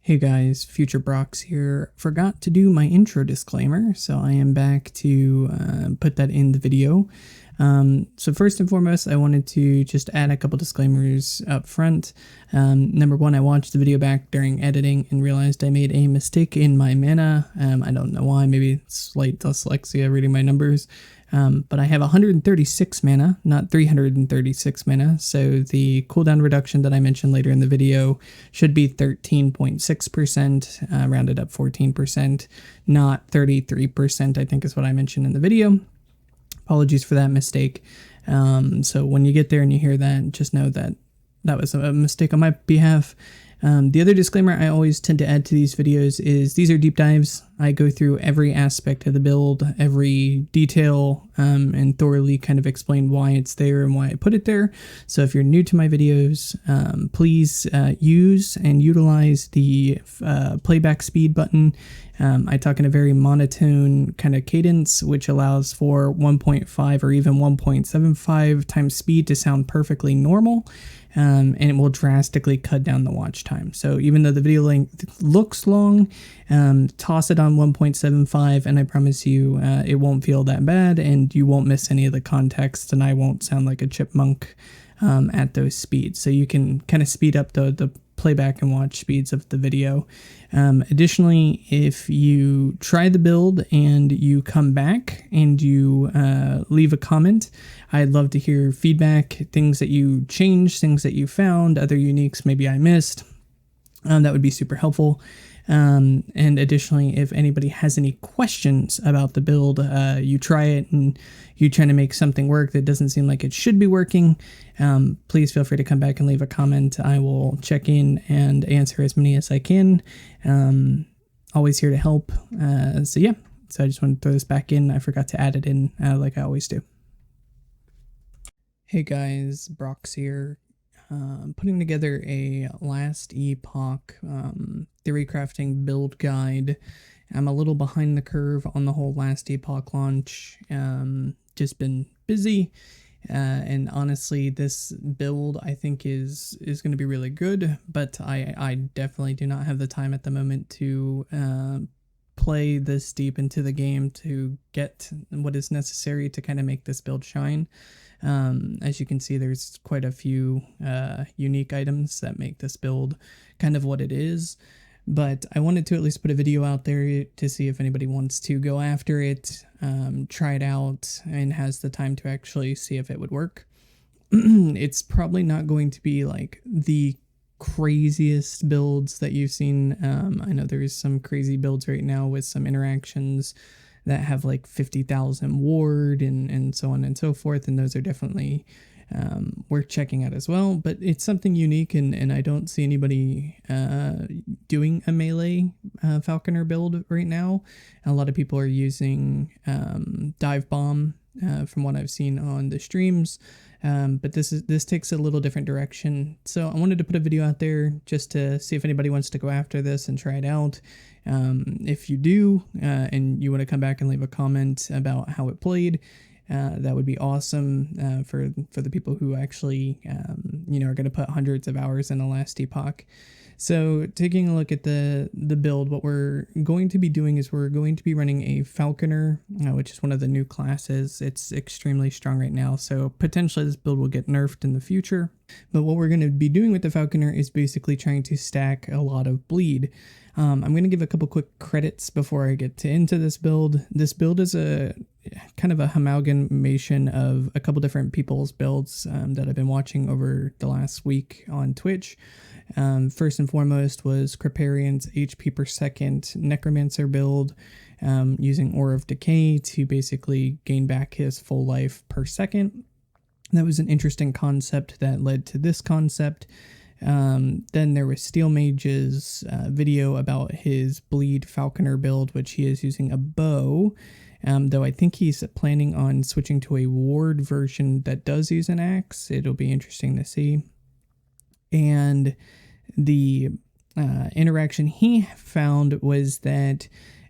Hey guys, Future Brox here. Forgot to do my intro disclaimer, so I am back to put that in the video. So first and foremost, I wanted to just add a couple disclaimers up front. Number one, I watched the video back during editing and realized I made a mistake in my mana. I don't know why, maybe it's slight dyslexia reading my numbers. But I have 136 mana, not 336 mana, so the cooldown reduction that I mentioned later in the video should be 13.6%, rounded up 14%, not 33%, I think is what I mentioned in the video. Apologies for that mistake. So when you get there and you hear that, just know that that was a mistake on my behalf. The other disclaimer I always tend to add to these videos is these are deep dives. I go through every aspect of the build, every detail, and thoroughly kind of explain why it's there and why I put it there. So if you're new to my videos, please use and utilize the playback speed button. I talk in a very monotone kind of cadence, which allows for 1.5 or even 1.75 times speed to sound perfectly normal. And it will drastically cut down the watch time. So even though the video length looks long, toss it on 1.75 and I promise you it won't feel that bad and you won't miss any of the context and I won't sound like a chipmunk at those speeds. So you can kind of speed up the playback and watch speeds of the video. Additionally, if you try the build and you come back and you leave a comment, I'd love to hear feedback, things that you changed, things that you found, other uniques maybe I missed. That would be super helpful. And additionally, if anybody has any questions about the build, you try it and you're trying to make something work that doesn't seem like it should be working, please feel free to come back and leave a comment. I will check in and answer as many as I can. Always here to help. So I just want to throw this back in. I forgot to add it in like I always do. Hey guys, Brox here. Putting together a last Epoch theory crafting build guide. I'm a little behind the curve on the whole last Epoch launch. Just been busy, and honestly, this build I think is going to be really good. But I definitely do not have the time at the moment to play this deep into the game to get what is necessary to kind of make this build shine. As you can see, there's quite a few unique items that make this build kind of what it is, but I wanted to at least put a video out there to see if anybody wants to go after it, try it out, and has the time to actually see if it would work. It's probably not going to be like the craziest builds that you've seen. I know there's some crazy builds right now with some interactions that have like 50,000 ward and so on and so forth, and those are definitely worth checking out as well. But it's something unique, and I don't see anybody doing a melee Falconer build right now. A lot of people are using dive bomb from what I've seen on the streams, but this takes a little different direction. So I wanted to put a video out there just to see if anybody wants to go after this and try it out. If you do, and you want to come back and leave a comment about how it played, that would be awesome for the people who actually are going to put hundreds of hours in the last Epoch. So taking a look at the build, what we're going to be doing is we're going to be running a Falconer, which is one of the new classes. It's extremely strong right now, so potentially this build will get nerfed in the future. But what we're going to be doing with the Falconer is basically trying to stack a lot of bleed. I'm going to give a couple quick credits before I get into this build. This build is a kind of a amalgamation of a couple different people's builds that I've been watching over the last week on Twitch. First and foremost was Creparian's HP per second Necromancer build, using Aura of Decay to basically gain back his full life per second. That was an interesting concept that led to this concept. Then there was Steel Mage's video about his Bleed Falconer build, which he is using a bow, though I think he's planning on switching to a ward version that does use an axe. It'll be interesting to see. And the interaction he found was that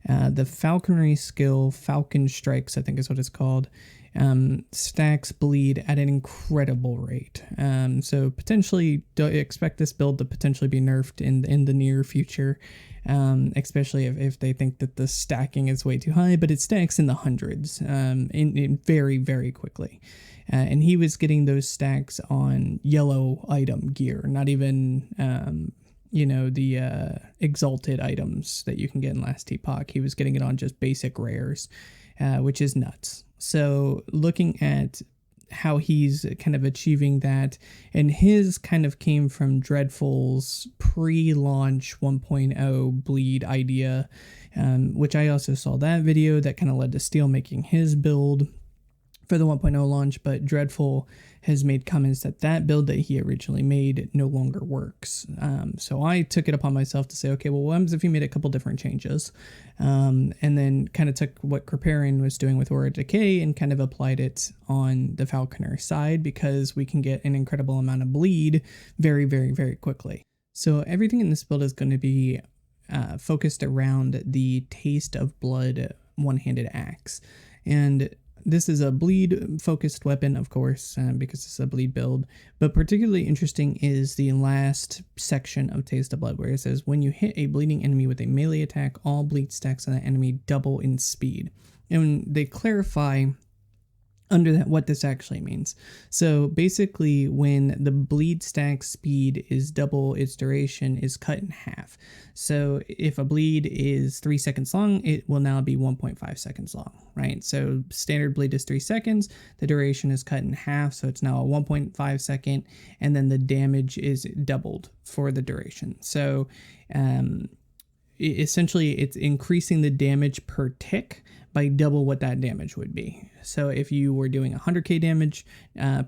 the falconry skill, Falcon Strikes, I think is what it's called, stacks bleed at an incredible rate. So potentially expect this build to potentially be nerfed in the near future, especially if they think that the stacking is way too high, but it stacks in the hundreds in very, very quickly. And he was getting those stacks on yellow item gear, not even the exalted items that you can get in last Epoch. He was getting it on just basic rares, which is nuts. So looking at how he's kind of achieving that, and his kind of came from Dreadful's pre-launch 1.0 bleed idea, which I also saw that video that kind of led to Steel making his build for the 1.0 launch, but Dreadful has made comments that build that he originally made no longer works. So I took it upon myself to say, okay, well, what happens if you made a couple different changes? And then kind of took what Kripparrian was doing with Aura Decay and kind of applied it on the Falconer side, because we can get an incredible amount of bleed very, very, very quickly. So everything in this build is going to be focused around the Taste of Blood one-handed axe. And this is a bleed-focused weapon, of course, because it's a bleed build. But particularly interesting is the last section of Taste of Blood, where it says, when you hit a bleeding enemy with a melee attack, all bleed stacks on that enemy double in speed. And they clarify under that what this actually means. So basically, when the bleed stack speed is double, its duration is cut in half. So if a bleed is 3 seconds long, it will now be 1.5 seconds long, right? So standard bleed is 3 seconds, the duration is cut in half, so it's now a 1.5 second, and then the damage is doubled for the duration. So essentially it's increasing the damage per tick by double what that damage would be. So if you were doing 100k damage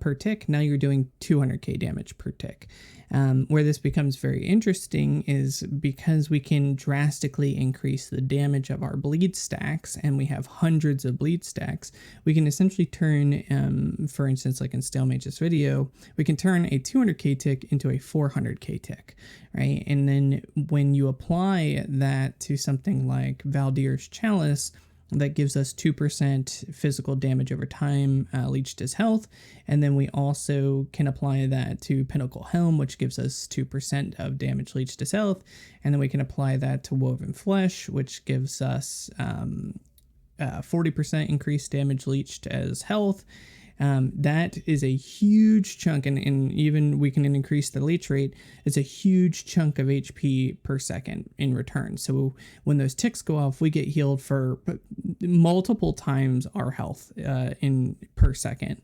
per tick, now you're doing 200k damage per tick. Where this becomes very interesting is because we can drastically increase the damage of our bleed stacks, and we have hundreds of bleed stacks, we can essentially turn, for instance, like in Stalemage's video, we can turn a 200k tick into a 400k tick, right? And then when you apply that to something like Valdir's Chalice, that gives us 2% physical damage over time leached as health. And then we also can apply that to Pinnacle Helm, which gives us 2% of damage leached as health. And then we can apply that to Woven Flesh, which gives us 40% increased damage leached as health. That is a huge chunk, and even we can increase the leech rate. It's a huge chunk of HP per second in return. So when those ticks go off, we get healed for multiple times our health in per second.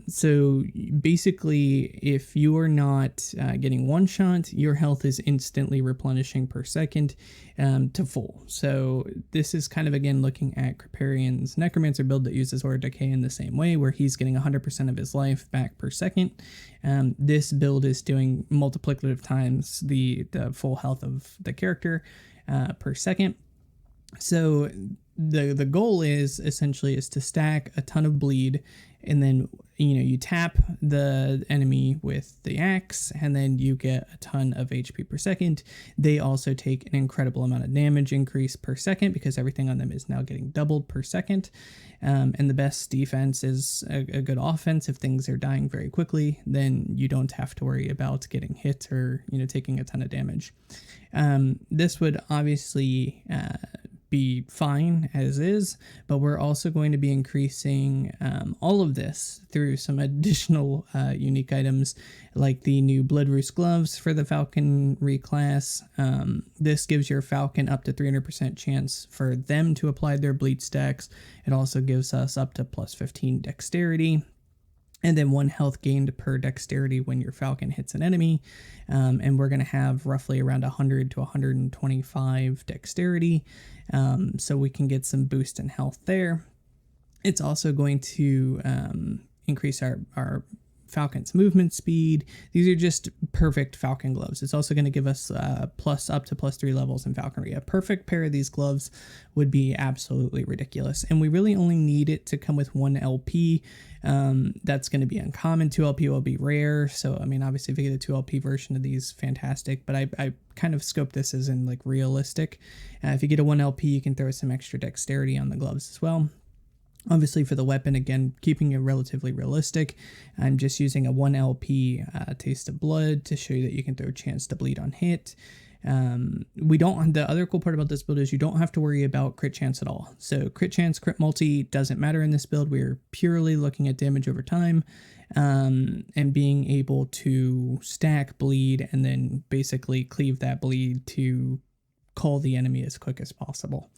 So basically, if you are not getting one shot, your health is instantly replenishing per second to full. So this is kind of, again, looking at Kripparrian's Necromancer build that uses Aura Decay in the same way, where he's getting 100% of his life back per second. This build is doing multiplicative times the full health of the character per second. So the goal is essentially to stack a ton of bleed, and then you tap the enemy with the axe, and then you get a ton of HP per second. They also take an incredible amount of damage increase per second, because everything on them is now getting doubled per second. And the best defense is a good offense. If things are dying very quickly, then you don't have to worry about getting hit or taking a ton of damage. This would obviously be fine as is, but we're also going to be increasing all of this through some additional unique items, like the new Bloodroost gloves for the Falconry class. This gives your Falcon up to 300% chance for them to apply their bleed stacks. It also gives us up to plus 15 dexterity, and then 1 health gained per dexterity when your Falcon hits an enemy. And we're going to have roughly around 100 to 125 dexterity, so we can get some boost in health there. It's also going to increase our Falcon's movement speed. These are just perfect Falcon gloves. It's also going to give us up to plus 3 levels in Falconry. A perfect pair of these gloves would be absolutely ridiculous, and we really only need it to come with 1 LP. That's going to be uncommon. 2 LP will be rare, so I mean, obviously if you get a 2 LP version of these, fantastic, but I kind of scope this as in like realistic. If you get a 1 LP, you can throw some extra dexterity on the gloves as well. Obviously for the weapon, again, keeping it relatively realistic, I'm just using a 1 LP Taste of Blood to show you that you can throw Chance to Bleed on hit. The other cool part about this build is you don't have to worry about crit chance at all. So crit chance, crit multi doesn't matter in this build. We're purely looking at damage over time, and being able to stack bleed and then basically cleave that bleed to call the enemy as quick as possible.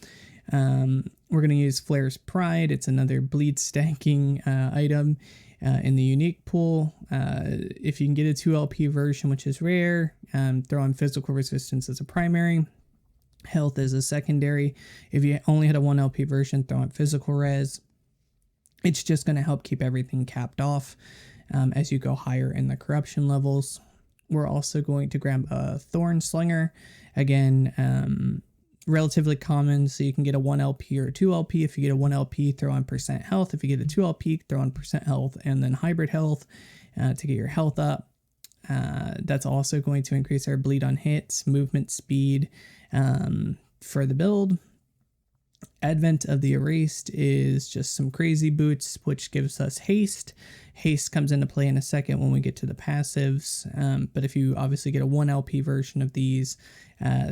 We're going to use Flare's Pride. It's another bleed stacking item in the unique pool. If you can get a 2 LP version, which is rare, throw on physical resistance as a primary, health as a secondary. If you only had a 1 LP version, throw on physical res. It's just going to help keep everything capped off as you go higher in the corruption levels. We're also going to grab a Thorn Slinger. Again, relatively common, so you can get a 1 LP or a 2 LP. If you get a 1 LP, throw on percent health. If you get a 2 LP, throw on percent health and then hybrid health to get your health up. That's also going to increase our bleed on hits, movement speed for the build. Advent of the Erased is just some crazy boots, which gives us haste. Haste comes into play in a second when we get to the passives, but if you obviously get a 1 LP version of these,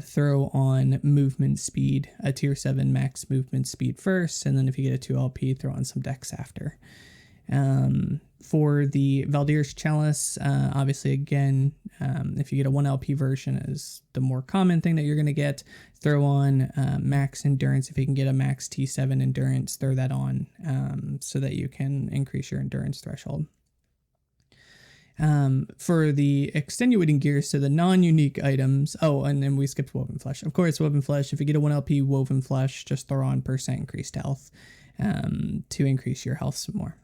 throw on movement speed, a tier 7 max movement speed first, and then if you get a 2 LP, throw on some dex after. For the Valdir's Chalice, obviously again, if you get a 1 LP version is the more common thing that you're going to get. Throw on max endurance. If you can get a max T7 endurance, throw that on so that you can increase your endurance threshold. For the extenuating gear, so the non-unique items, and then we skipped Woven Flesh. Of course, Woven Flesh, if you get a 1 LP Woven Flesh, just throw on percent increased health to increase your health some more.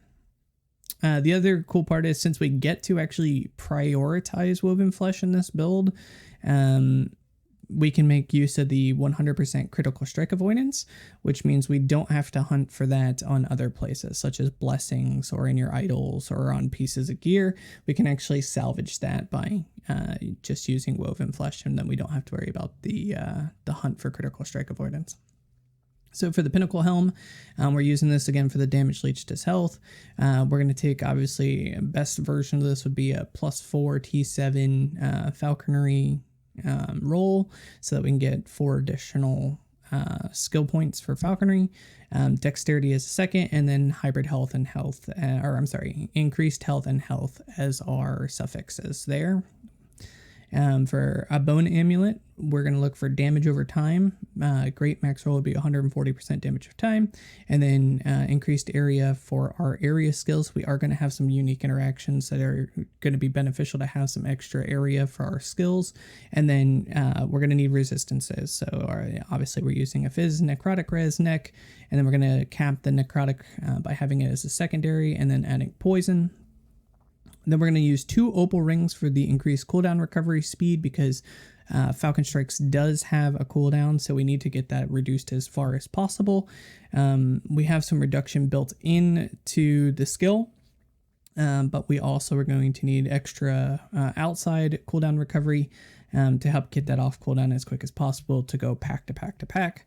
The other cool part is, since we get to actually prioritize Woven Flesh in this build, we can make use of the 100% critical strike avoidance, which means we don't have to hunt for that on other places, such as blessings or in your idols or on pieces of gear. We can actually salvage that by just using Woven Flesh, and then we don't have to worry about the hunt for critical strike avoidance. So for the Pinnacle Helm, we're using this again for the damage leech to health. We're going to take, obviously, best version of this would be a +4 T7 Falconry roll, so that we can get 4 additional skill points for Falconry. Dexterity is a second, and then hybrid health and health, increased health and health as our suffixes there. For a bone amulet, we're going to look for damage over time. Great max roll would be 140% damage over time. And then increased area for our area skills. We are going to have some unique interactions that are going to be beneficial to have some extra area for our skills. And then we're going to need resistances. So obviously we're using a Fizz Necrotic Res Neck. And then we're going to cap the Necrotic by having it as a secondary and then adding Poison. Then we're going to use 2 opal rings for the increased cooldown recovery speed, because Falcon Strikes does have a cooldown, so we need to get that reduced as far as possible. We have some reduction built into the skill, but we also are going to need extra outside cooldown recovery to help get that off cooldown as quick as possible to go pack to pack to pack.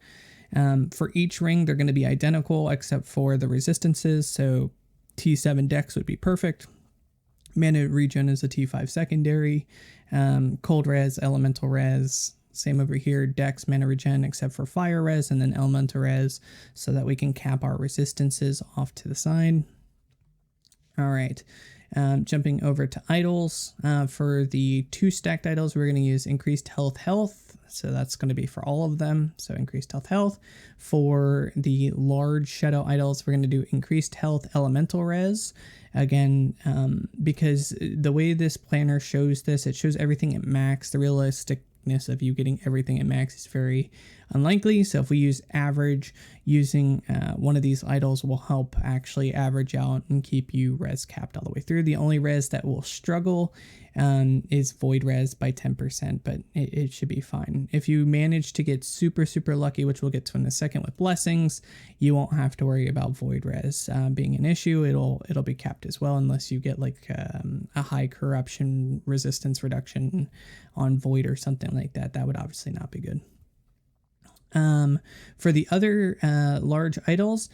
For each ring, they're going to be identical except for the resistances, so T7 Dex would be perfect. Mana regen is a T5 secondary. Cold res, elemental res. Same over here. Dex, mana regen, except for fire res, and then elemental res, so that we can cap our resistances off to the side. All right. Jumping over to idols. For the 2 stacked idols, we're going to use increased health. So that's going to be for all of them. So increased health. For the large shadow idols, we're going to do increased health elemental res. Again, because the way this planner shows this, it shows everything at max. The realisticness of you getting everything at max is very unlikely. So if we use average, using one of these idols will help actually average out and keep you res capped all the way through. The only res that will struggle is void res by 10%, but it should be fine. If you manage to get super, super lucky, which we'll get to in a second with blessings, you won't have to worry about void res being an issue. It'll be capped as well, unless you get like a high corruption resistance reduction on void or something like that. That would obviously not be good. For the other large idols,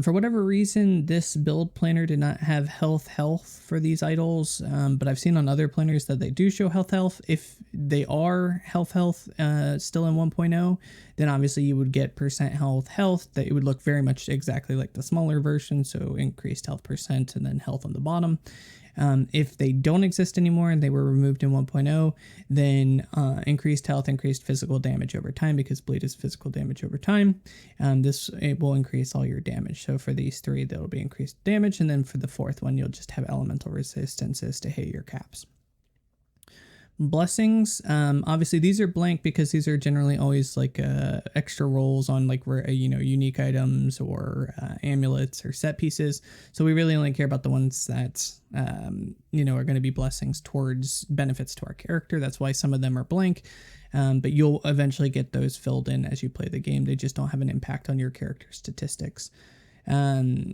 for whatever reason, this build planner did not have health for these idols, but I've seen on other planners that they do show health. If they are health still in 1.0, then obviously you would get percent health, that it would look very much exactly like the smaller version, so increased health percent and then health on the bottom. If they don't exist anymore and they were removed in 1.0, then increased health, increased physical damage over time, because bleed is physical damage over time. It will increase all your damage. So for these three, there will be increased damage. And then for the fourth one, you'll just have elemental resistances to hit your caps. Blessings, obviously these are blank because these are generally always like extra rolls on like unique items or amulets or set pieces, so we really only care about the ones that are going to be blessings towards benefits to our character. That's why some of them are blank, but you'll eventually get those filled in as you play the game. They just don't have an impact on your character statistics.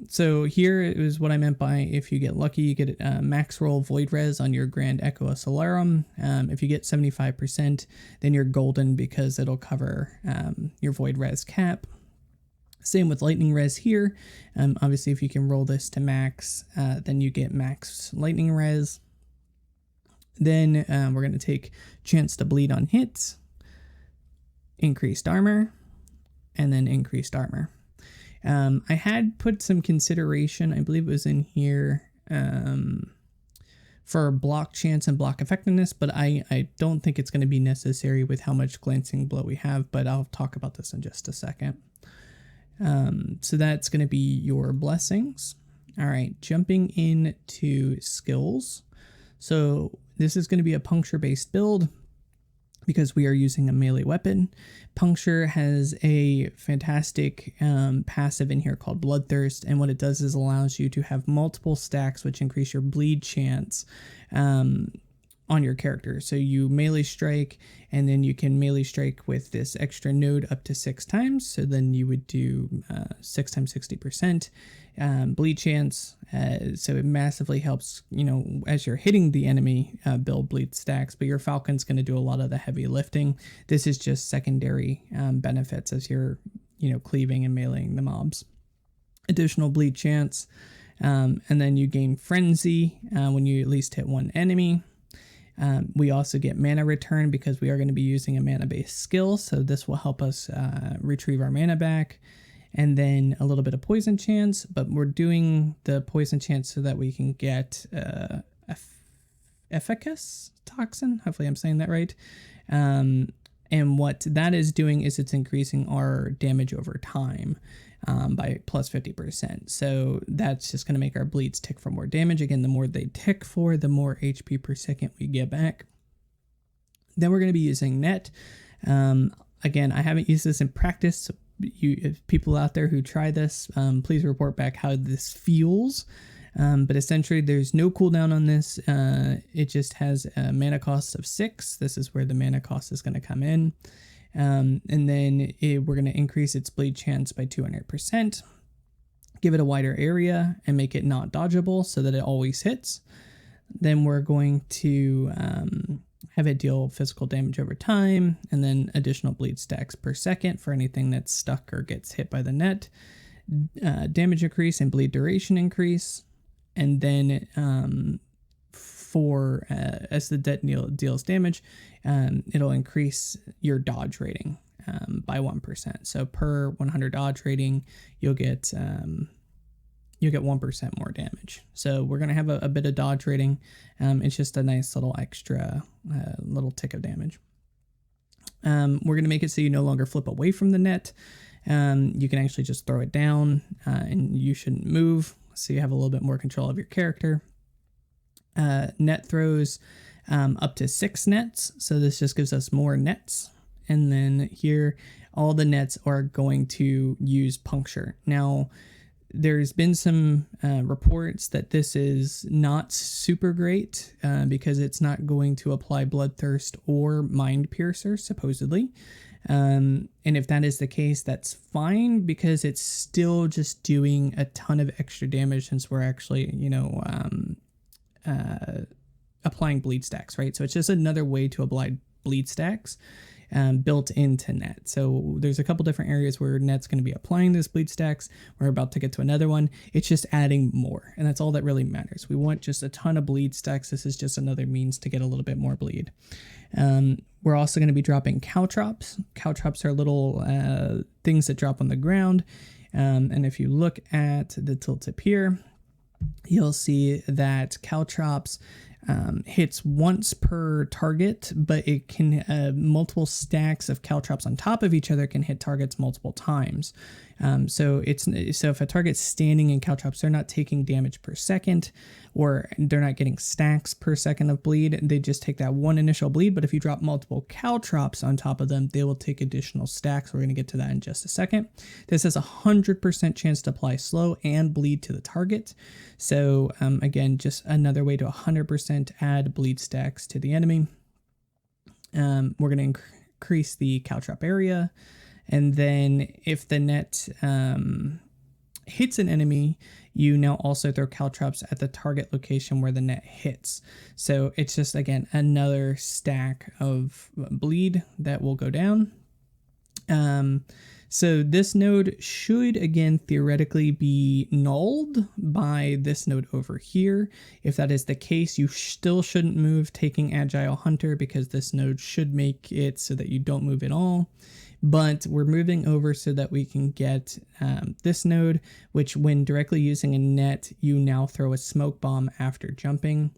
So here is what I meant by, if you get lucky, you get max roll void res on your Grand Echo Solarum. If you get 75%, then you're golden because it'll cover your void res cap. Same with lightning res here. Obviously, if you can roll this to max, then you get max lightning res. Then we're going to take chance to bleed on hits, increased armor, and then increased armor. I had put some consideration, I believe it was in here, for block chance and block effectiveness, but I don't think it's going to be necessary with how much glancing blow we have, but I'll talk about this in just a second. So that's going to be your blessings. All right, jumping into skills. So this is going to be a puncture-based build, because we are using a melee weapon. Puncture has a fantastic passive in here called Bloodthirst, and what it does is allows you to have multiple stacks which increase your bleed chance on your character. So you melee strike, and then you can melee strike with this extra node up to 6 times. So then you would do 6 times 60% bleed chance. So it massively helps, as you're hitting the enemy, build bleed stacks, but your Falcon's going to do a lot of the heavy lifting. This is just secondary benefits as you're, cleaving and meleeing the mobs. Additional bleed chance. And then you gain frenzy when you at least hit one enemy. We also get mana return because we are going to be using a mana-based skill, so this will help us retrieve our mana back. And then a little bit of poison chance, but we're doing the poison chance so that we can get efficacious toxin. Hopefully I'm saying that right. And what that is doing is it's increasing our damage over time by plus 50%. So that's just going to make our bleeds tick for more damage. Again, the more they tick for, the more HP per second we get back. Then we're going to be using net. Again, I haven't used this in practice, so if people out there who try this, please report back how this feels. But essentially there's no cooldown on this. It just has a mana cost of 6. This is where the mana cost is going to come in. And then we're going to increase its bleed chance by 200%, give it a wider area and make it not dodgeable so that it always hits. Then we're going to have it deal physical damage over time, and then additional bleed stacks per second for anything that's stuck or gets hit by the net. Damage increase and bleed duration increase. And then as the det deals damage, it'll increase your dodge rating by 1%. So per 100 dodge rating, you'll get 1% more damage. So we're going to have a bit of dodge rating. It's just a nice little extra little tick of damage. We're going to make it so you no longer flip away from the net. You can actually just throw it down and you shouldn't move. So you have a little bit more control of your character. Net throws up to 6 nets. So this just gives us more nets. And then here, all the nets are going to use puncture. Now, there's been some reports that this is not super great because it's not going to apply Bloodthirst or Mind Piercer, supposedly. And if that is the case, that's fine because it's still just doing a ton of extra damage since we're actually, applying bleed stacks, right? So it's just another way to apply bleed stacks. built into net. So there's a couple different areas where net's going to be applying those bleed stacks. We're about to get to another one. It's just adding more, and that's all that really matters. We want just a ton of bleed stacks. This is just another means to get a little bit more bleed. We're also going to be dropping caltrops. Caltrops are little things that drop on the ground. And if you look at the tooltip here, you'll see that caltrops hits once per target, but it can multiple stacks of caltrops on top of each other can hit targets multiple times. So if a target's standing in caltrops, they're not taking damage per second, or they're not getting stacks per second of bleed. They just take that one initial bleed. But if you drop multiple caltrops on top of them, they will take additional stacks. We're going to get to that in just a second. This has a 100% chance to apply slow and bleed to the target. So again, just another way to 100% add bleed stacks to the enemy. We're going to increase the caltrop area. And then if the net hits an enemy, you now also throw caltrops at the target location where the net hits. So it's just, again, another stack of bleed that will go down. So this node should, again, theoretically be nulled by this node over here. If that is the case, you still shouldn't move taking Agile Hunter, because this node should make it so that you don't move at all. But we're moving over so that we can get this node, which when directly using a net, you now throw a smoke bomb after jumping.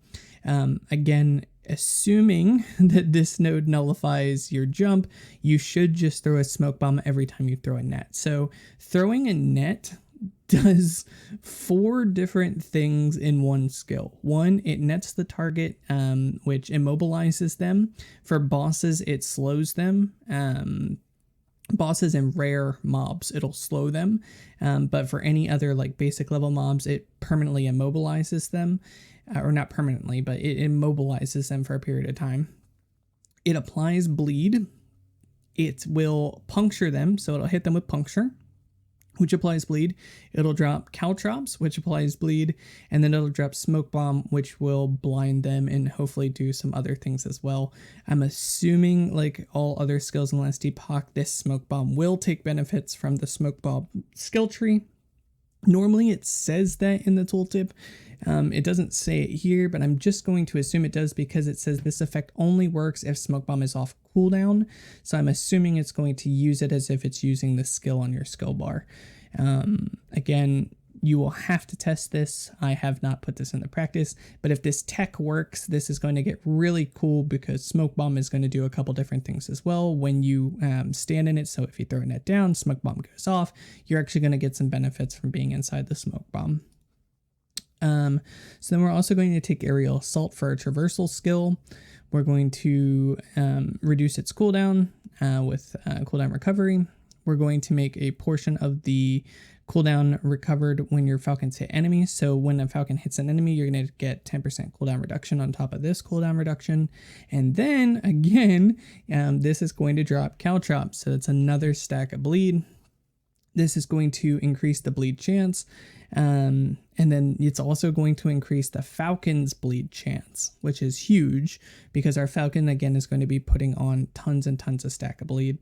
Again, assuming that this node nullifies your jump, you should just throw a smoke bomb every time you throw a net. So throwing a net does 4 different things in one skill. 1, it nets the target, which immobilizes them. For bosses, it slows them. Bosses and rare mobs, it'll slow them. But for any other like basic level mobs, it permanently immobilizes them. Or not permanently, but it immobilizes them for a period of time. It applies bleed. It will puncture them, so it'll hit them with puncture, which applies bleed. It'll drop caltrops, which applies bleed, and then it'll drop smoke bomb, which will blind them and hopefully do some other things as well. I'm assuming, like all other skills in Last Epoch, this smoke bomb will take benefits from the smoke bomb skill tree. Normally it says that in the tooltip. It doesn't say it here, but I'm just going to assume it does, because it says this effect only works if smoke bomb is off cooldown. So I'm assuming it's going to use it as if it's using the skill on your skill bar. Again, you will have to test this. I have not put this into practice, but if this tech works, this is going to get really cool, because smoke bomb is going to do a couple different things as well when you stand in it. So if you throw a net down, smoke bomb goes off, you're actually going to get some benefits from being inside the smoke bomb. So then we're also going to take aerial assault for a traversal skill. We're going to reduce its cooldown with cooldown recovery. We're going to make a portion of the cooldown recovered when your falcons hit enemies. So when a falcon hits an enemy, you're going to get 10% cooldown reduction on top of this cooldown reduction. And then again, this is going to drop caltrops. So it's another stack of bleed. This is going to increase the bleed chance. And then it's also going to increase the falcon's bleed chance, which is huge, because our falcon, again, is going to be putting on tons and tons of stack of bleed.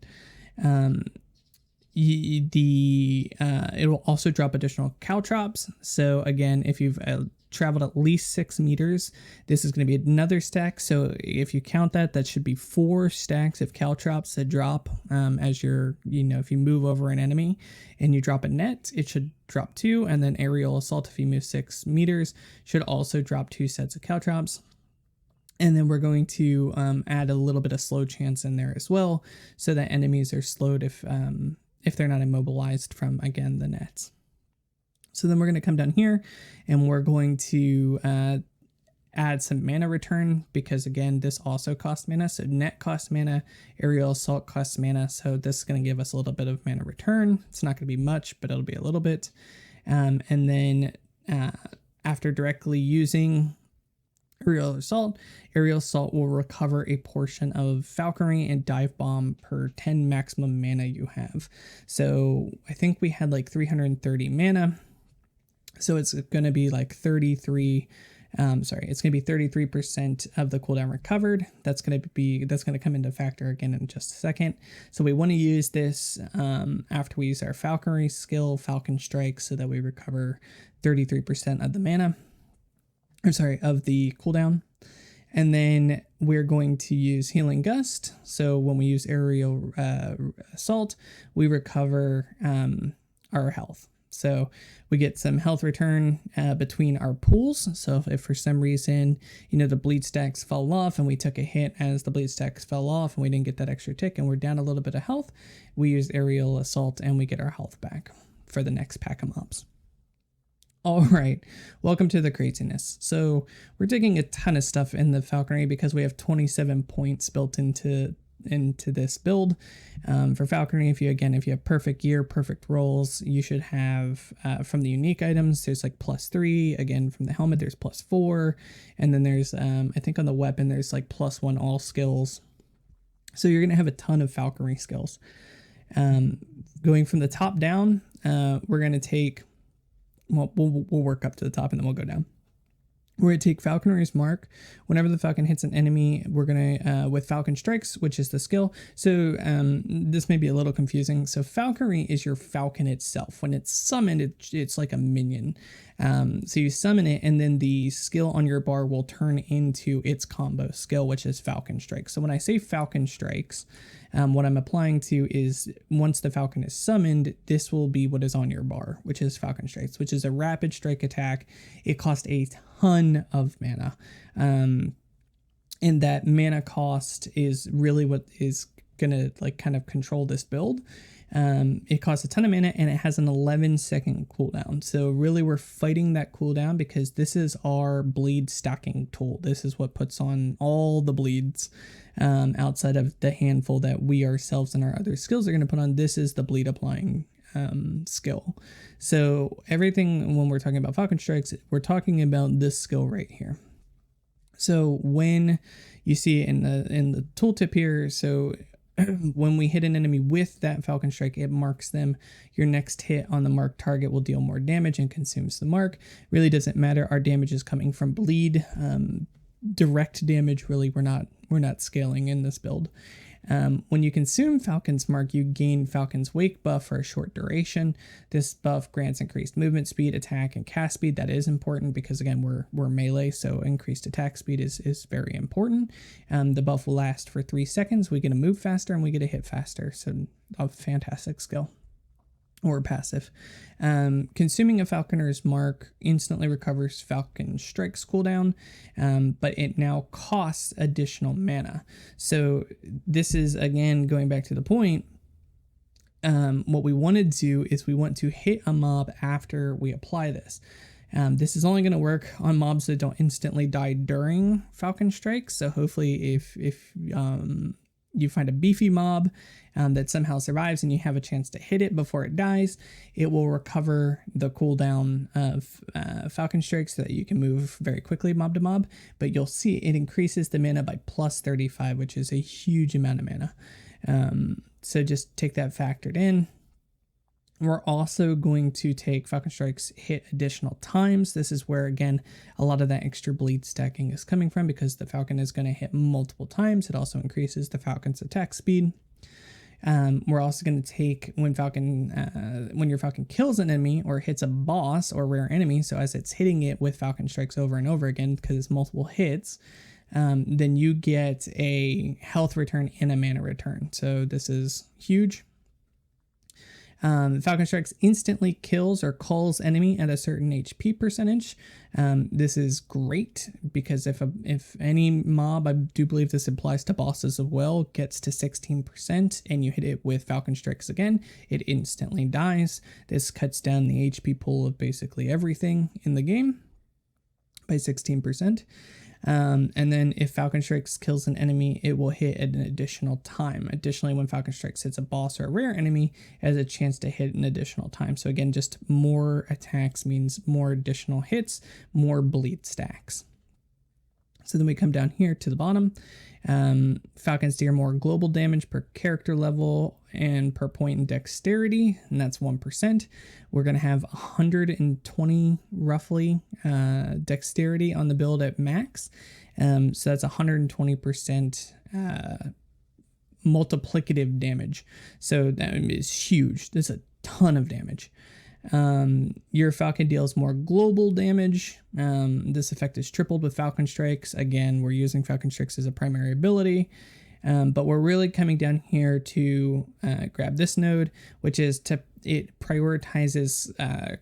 It will also drop additional caltrops. So again, if you've traveled at least 6 meters, this is going to be another stack. So if you count that, that should be 4 stacks of caltrops that drop as you're, if you move over an enemy and you drop a net, it should drop 2. And then aerial assault, if you move 6 meters, should also drop 2 sets of caltrops. And then we're going to add a little bit of slow chance in there as well, so that enemies are slowed if they're not immobilized from, again, the nets. So then we're going to come down here and we're going to add some mana return, because again, this also costs mana. So net costs mana, aerial assault costs mana. So this is going to give us a little bit of mana return. It's not going to be much, but it'll be a little bit. And then after directly using aerial assault will recover a portion of Falconry and dive bomb per 10 maximum mana you have. So I think we had like 330 mana. So it's going to be like 33 Sorry, it's going to be 33% of the cooldown recovered. That's going to come into factor again in just a second. So we want to use this after we use our Falconry skill, Falcon Strike, so that we recover 33% of the mana, or sorry, of the cooldown. And then we're going to use Healing Gust. So when we use Aerial Assault, we recover our health. So we get some health return between our pools. So if for some reason, the bleed stacks fell off and we took a hit as the bleed stacks fell off and we didn't get that extra tick and we're down a little bit of health, we use Aerial Assault and we get our health back for the next pack of mobs. All right, welcome to the craziness. So we're digging a ton of stuff in the Falconry because we have 27 points built into this build. For Falconry, if you have perfect gear, perfect rolls, you should have from the unique items, there's like +3. Again, from the helmet, there's +4. And then there's, I think on the weapon, there's like +1 all skills. So you're going to have a ton of Falconry skills. Going from the top down, we're going to take... Well, we'll work up to the top and then we'll go down. We're going to take Falconer's Mark. Whenever the Falcon hits an enemy, we're going to, with Falcon Strikes, which is the skill. So this may be a little confusing. So Falconry is your Falcon itself. When it's summoned, it's like a minion. So you summon it and then the skill on your bar will turn into its combo skill, which is Falcon Strikes. So when I say Falcon Strikes, what I'm applying to is once the Falcon is summoned, this will be what is on your bar, which is Falcon Strikes, which is a rapid strike attack. It costs a ton of mana. And that mana cost is really what is going to kind of control this build. It costs a ton of mana and it has an 11-second cooldown. So really we're fighting that cooldown because this is our bleed stacking tool. This is what puts on all the bleeds outside of the handful that we ourselves and our other skills are going to put on. This is the bleed applying skill. So everything when we're talking about Falcon Strikes, we're talking about this skill right here. So when you see in the tooltip here, so when we hit an enemy with that Falcon Strike, it marks them. Your next hit on the marked target will deal more damage and consumes the mark. Really doesn't matter. Our damage is coming from bleed. Direct damage, really, we're not scaling in this build. When you consume Falcon's Mark, you gain Falcon's Wake buff for a short duration. This buff grants increased movement speed, attack, and cast speed. That is important because, again, we're melee, so increased attack speed is very important. The buff will last for 3 seconds. We get to move faster and we get to hit faster, so a fantastic skill. Or passive. Consuming a Falconer's Mark instantly recovers Falcon Strike's cooldown, but it now costs additional mana. So this is, again, going back to the point, what we want to do is we want to hit a mob after we apply this. This is only going to work on mobs that don't instantly die during Falcon Strike. So hopefully if you find a beefy mob that somehow survives and you have a chance to hit it before it dies, it will recover the cooldown of Falcon Strike so that you can move very quickly mob to mob. But you'll see it increases the mana by +35, which is a huge amount of mana. So just take that factored in. We're also going to take Falcon Strikes hit additional times. This is where, again, a lot of that extra bleed stacking is coming from because the Falcon is going to hit multiple times. It also increases the Falcon's attack speed. We're also going to take when your Falcon kills an enemy or hits a boss or rare enemy, so as it's hitting it with Falcon Strikes over and over again because it's multiple hits, then you get a health return and a mana return. So this is huge. Falcon Strikes instantly kills or calls enemy at a certain HP percentage. This is great because if any mob, I do believe this applies to bosses as well, gets to 16% and you hit it with Falcon Strikes again, it instantly dies. This cuts down the HP pool of basically everything in the game by 16%. And then if Falcon Strikes kills an enemy, it will hit at an additional time. Additionally, when Falcon Strikes hits a boss or a rare enemy, it has a chance to hit an additional time. So again, just more attacks means more additional hits, more bleed stacks. So then we come down here to the bottom. Falcons deal more global damage per character level and per point in dexterity, and that's 1%. We're going to have 120 roughly dexterity on the build at max. So that's 120% multiplicative damage. So that is huge. That's a ton of damage. Your Falcon deals more global damage. This effect is tripled with Falcon Strikes. Again, we're using Falcon Strikes as a primary ability. But we're really coming down here to grab this node, which is it prioritizes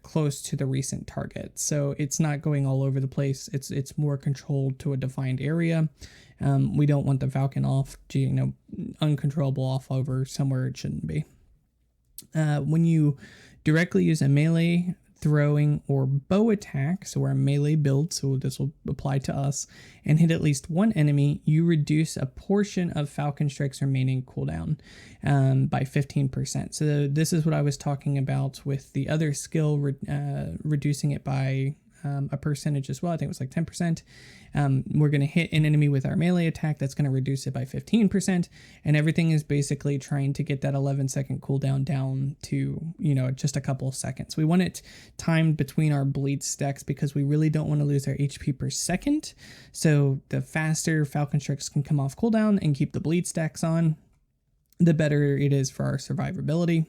close to the recent target. So it's not going all over the place. It's more controlled to a defined area. We don't want the Falcon off, uncontrollable off over somewhere it shouldn't be. When you directly use a melee, throwing, or bow attack, so we're a melee build, so this will apply to us, and hit at least one enemy, you reduce a portion of Falcon Strike's remaining cooldown by 15%. So this is what I was talking about with the other skill, reducing it by a percentage as well. I think it was like 10%. We're going to hit an enemy with our melee attack. That's going to reduce it by 15%. And everything is basically trying to get that 11-second cooldown down to, just a couple of seconds. We want it timed between our bleed stacks because we really don't want to lose our HP per second. So the faster Falcon Strikes can come off cooldown and keep the bleed stacks on, the better it is for our survivability.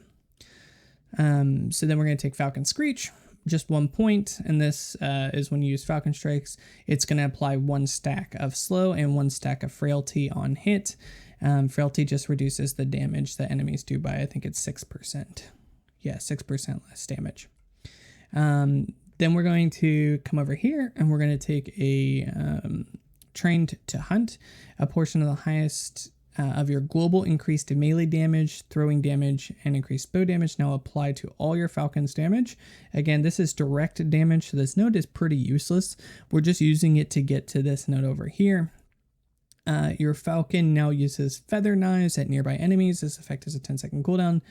So then we're going to take Falcon Screech. Just 1 point, and this is when you use Falcon Strikes. It's going to apply 1 stack of slow and 1 stack of frailty on hit. Frailty just reduces the damage that enemies do by, I think it's 6%. Yeah, 6% less damage. Then we're going to come over here, and we're going to take a Trained to Hunt. A portion of the highest of your global increased melee damage, throwing damage, and increased bow damage now apply to all your Falcon's damage. Again, this is direct damage, so this node is pretty useless. We're just using it to get to this node over here. Your Falcon now uses Feather Knives at nearby enemies. This effect is a 10-second cooldown.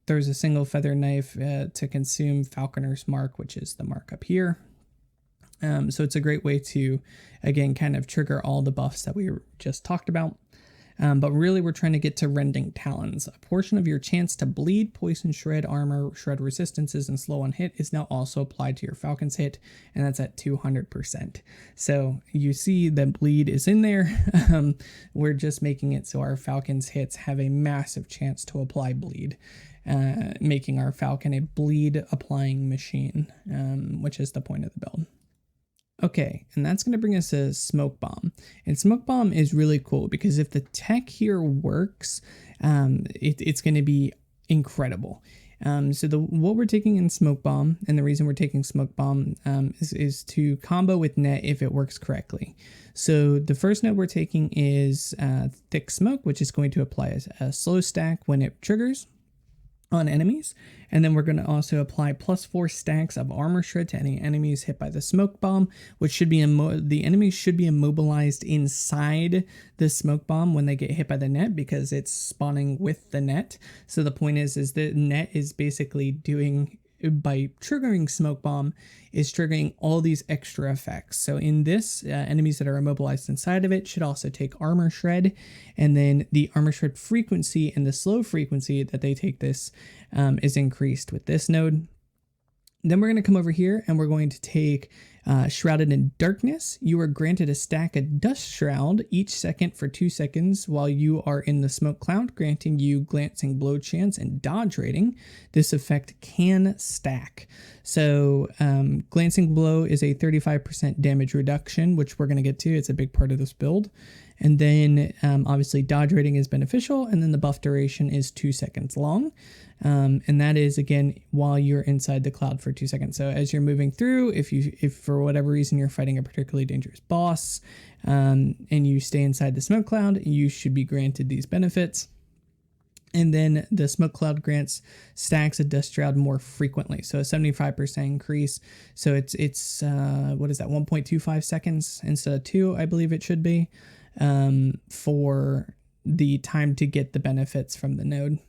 There's a single Feather Knife to consume Falconer's Mark, which is the mark up here. So it's a great way to, again, kind of trigger all the buffs that we just talked about. But really, we're trying to get to Rending Talons. A portion of your chance to bleed, poison, shred, armor, shred resistances, and slow on hit is now also applied to your Falcon's hit, and that's at 200%. So you see that bleed is in there. We're just making it so our Falcon's hits have a massive chance to apply bleed, making our Falcon a bleed applying machine, which is the point of the build. Okay, and that's going to bring us to Smoke Bomb. And Smoke Bomb is really cool because if the tech here works, it's going to be incredible. So what we're taking in Smoke Bomb, and the reason we're taking Smoke Bomb is to combo with Net if it works correctly. So the first net we're taking is Thick Smoke, which is going to apply a slow stack when it triggers on enemies, and then we're going to also apply +4 stacks of armor shred to any enemies hit by the smoke bomb, which should be the enemies should be immobilized inside the smoke bomb when they get hit by the net because it's spawning with the net. So the point is the net is basically doing, by triggering smoke bomb, is triggering all these extra effects. So in this, enemies that are immobilized inside of it should also take armor shred, and then the armor shred frequency and the slow frequency that they take this is increased with this node. Then we're going to come over here and we're going to take Shrouded in Darkness. You are granted a stack of Dust Shroud each second for 2 seconds while you are in the smoke cloud, granting you Glancing Blow chance and dodge rating. This effect can stack. So Glancing Blow is a 35% damage reduction, which we're going to get to. It's a big part of this build. And then obviously dodge rating is beneficial, and then the buff duration is 2 seconds long. And that is, again, while you're inside the cloud for 2 seconds. So as you're moving through, if for whatever reason you're fighting a particularly dangerous boss and you stay inside the smoke cloud, you should be granted these benefits. And then the smoke cloud grants stacks of Dust Shroud more frequently. So a 75% increase. So it's what is that, 1.25 seconds instead of 2, I believe it should be, for the time to get the benefits from the node.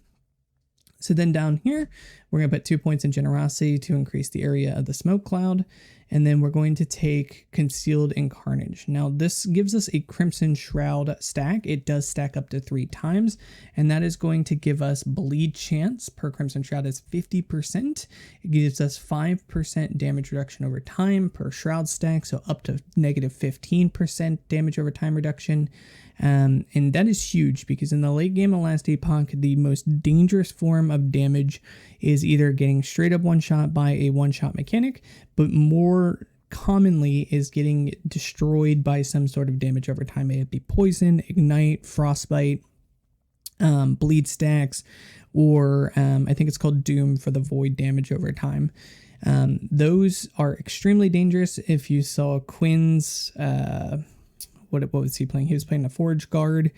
So then down here, we're going to put 2 points in Generosity to increase the area of the smoke cloud. and then we're going to take Concealed and Carnage. Now this gives us a Crimson Shroud stack. It does stack up to 3 times, and that is going to give us bleed chance per Crimson Shroud is 50%. It gives us 5% damage reduction over time per Shroud stack, so up to negative 15% damage over time reduction. And that is huge because in the late game of Last Epoch, the most dangerous form of damage is either getting straight up one-shot by a one-shot mechanic, but more commonly is getting destroyed by some sort of damage over time. May it be poison, ignite, frostbite, bleed stacks, or I think it's called Doom for the void damage over time. Those are extremely dangerous. If you saw Quinn's... what was he playing? He was playing the Forge Guard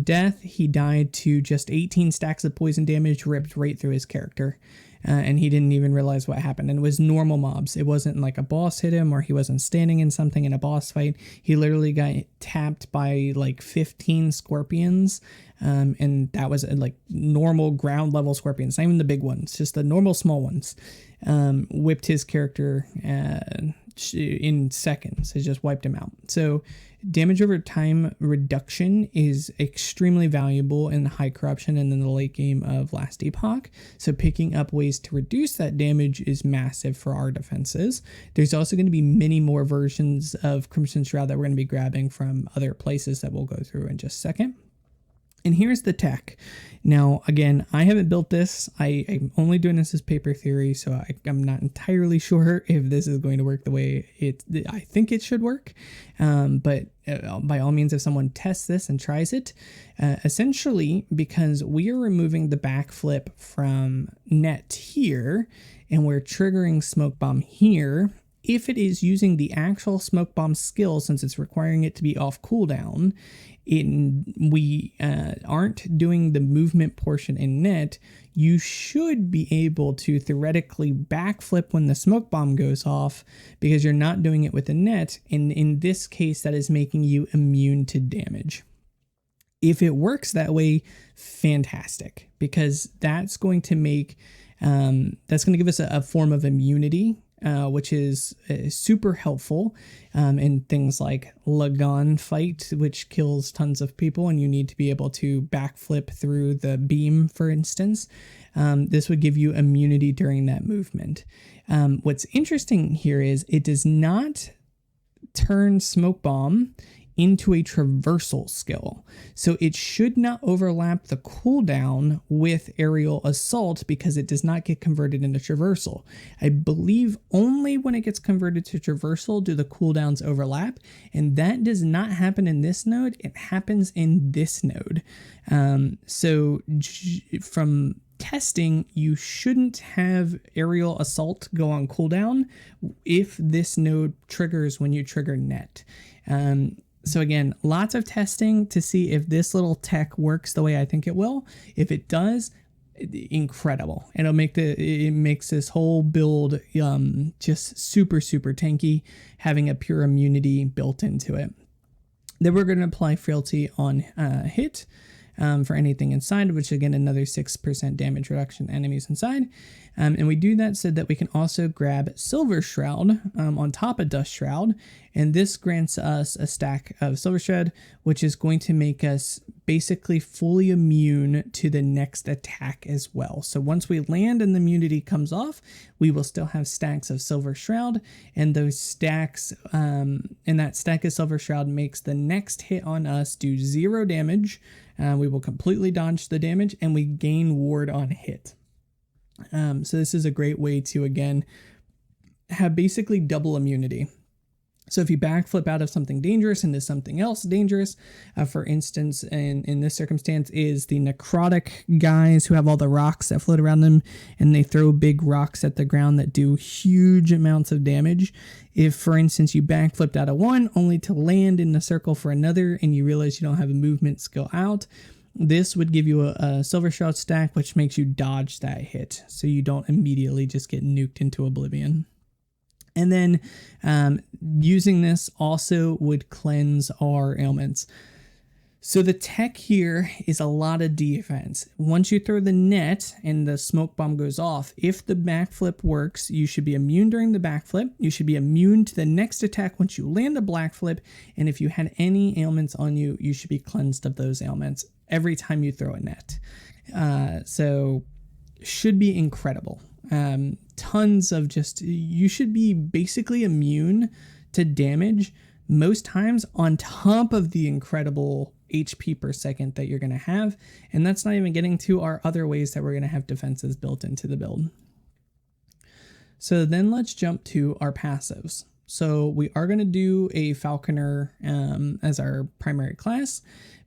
death. He died to just 18 stacks of poison damage ripped right through his character. And he didn't even realize what happened. And it was normal mobs. It wasn't like a boss hit him or he wasn't standing in something in a boss fight. He literally got tapped by like 15 scorpions. And that was like normal ground level scorpions, not even the big ones, just the normal small ones. Whipped his character in seconds. It just wiped him out. So damage over time reduction is extremely valuable in high corruption and in the late game of Last Epoch. So picking up ways to reduce that damage is massive for our defenses. There's also going to be many more versions of Crimson Shroud that we're going to be grabbing from other places that we'll go through in just a second. And here's the tech. Now, again, I haven't built this. I'm only doing this as paper theory, so I'm not entirely sure if this is going to work the way I think it should work. But by all means, if someone tests this and tries it, essentially, because we are removing the backflip from net here, and we're triggering Smoke Bomb here, if it is using the actual Smoke Bomb skill, since it's requiring it to be off cooldown, we aren't doing the movement portion in net, you should be able to theoretically backflip when the smoke bomb goes off because you're not doing it with a net. And in this case, that is making you immune to damage. If it works that way, fantastic, because that's going to make that's going to give us a form of immunity, which is super helpful in things like Lagan fight, which kills tons of people, and you need to be able to backflip through the beam, for instance. This would give you immunity during that movement. What's interesting here is it does not turn Smoke Bomb into a traversal skill. So it should not overlap the cooldown with Aerial Assault because it does not get converted into traversal. I believe only when it gets converted to traversal do the cooldowns overlap, and that does not happen in this node. It happens in this node. So from testing, you shouldn't have Aerial Assault go on cooldown if this node triggers when you trigger net. So again, lots of testing to see if this little tech works the way I think it will. If it does, incredible. It makes this whole build just super, super tanky, having a pure immunity built into it. Then we're going to apply Frailty on hit for anything inside, which again, another 6% damage reduction enemies inside. And we do that so that we can also grab Silver Shroud on top of Dust Shroud. And this grants us a stack of Silver Shroud, which is going to make us basically fully immune to the next attack as well. So once we land and the immunity comes off, we will still have stacks of Silver Shroud. And those stacks, and that stack of Silver Shroud makes the next hit on us do 0 damage. We will completely dodge the damage and we gain ward on hit. So this is a great way to, again, have basically double immunity. So if you backflip out of something dangerous into something else dangerous, for instance, in this circumstance is the necrotic guys who have all the rocks that float around them, and they throw big rocks at the ground that do huge amounts of damage. If, for instance, you backflipped out of one only to land in the circle for another, and you realize you don't have a movement skill out, this would give you a Silver Shroud stack, which makes you dodge that hit, so you don't immediately just get nuked into oblivion. And then using this also would cleanse our ailments. So the tech here is a lot of defense. Once you throw the net and the smoke bomb goes off, if the backflip works, you should be immune during the backflip. You should be immune to the next attack once you land a backflip. And if you had any ailments on you, you should be cleansed of those ailments every time you throw a net. So should be incredible. Tons of you should be basically immune to damage most times on top of the incredible HP per second that you're going to have. And that's not even getting to our other ways that we're going to have defenses built into the build. So then let's jump to our passives. So we are going to do a Falconer as our primary class,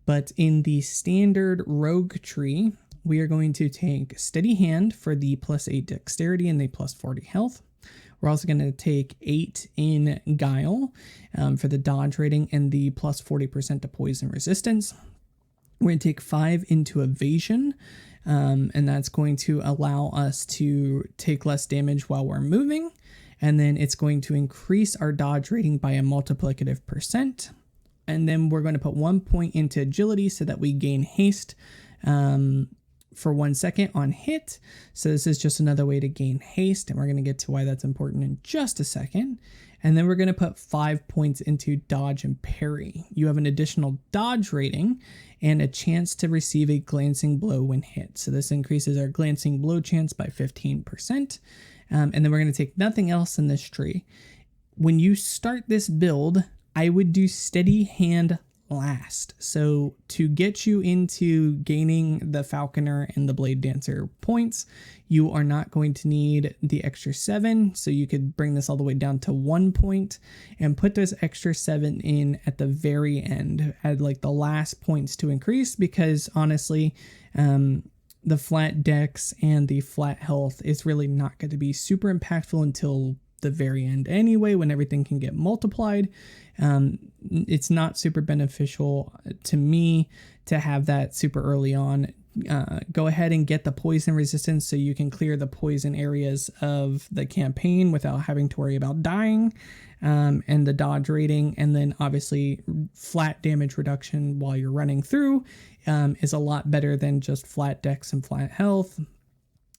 but in the standard rogue tree, we are going to take Steady Hand for the +8 dexterity and the +40 health. We're also going to take 8 in Guile for the dodge rating and the +40% to poison resistance. We're going to take 5 into Evasion, and that's going to allow us to take less damage while we're moving. And then it's going to increase our dodge rating by a multiplicative %. And then we're going to put 1 point into Agility so that we gain haste for 1 second on hit. So this is just another way to gain haste, and we're going to get to why that's important in just a second. And then we're going to put 5 points into dodge and parry. You have an additional dodge rating and a chance to receive a glancing blow when hit. So this increases our glancing blow chance by 15%. And then we're going to take nothing else in this tree. When you start this build, I would do Steady Hand last. So to get you into gaining the Falconer and the Blade Dancer points, you are not going to need the extra 7. So you could bring this all the way down to 1 point and put those extra 7 in at the very end, at like the last points to increase, because honestly, the flat dex and the flat health is really not going to be super impactful until the very end anyway, when everything can get multiplied. It's not super beneficial to me to have that super early on. Go ahead and get the poison resistance so you can clear the poison areas of the campaign without having to worry about dying, and the dodge rating. And then obviously flat damage reduction while you're running through is a lot better than just flat dex and flat health.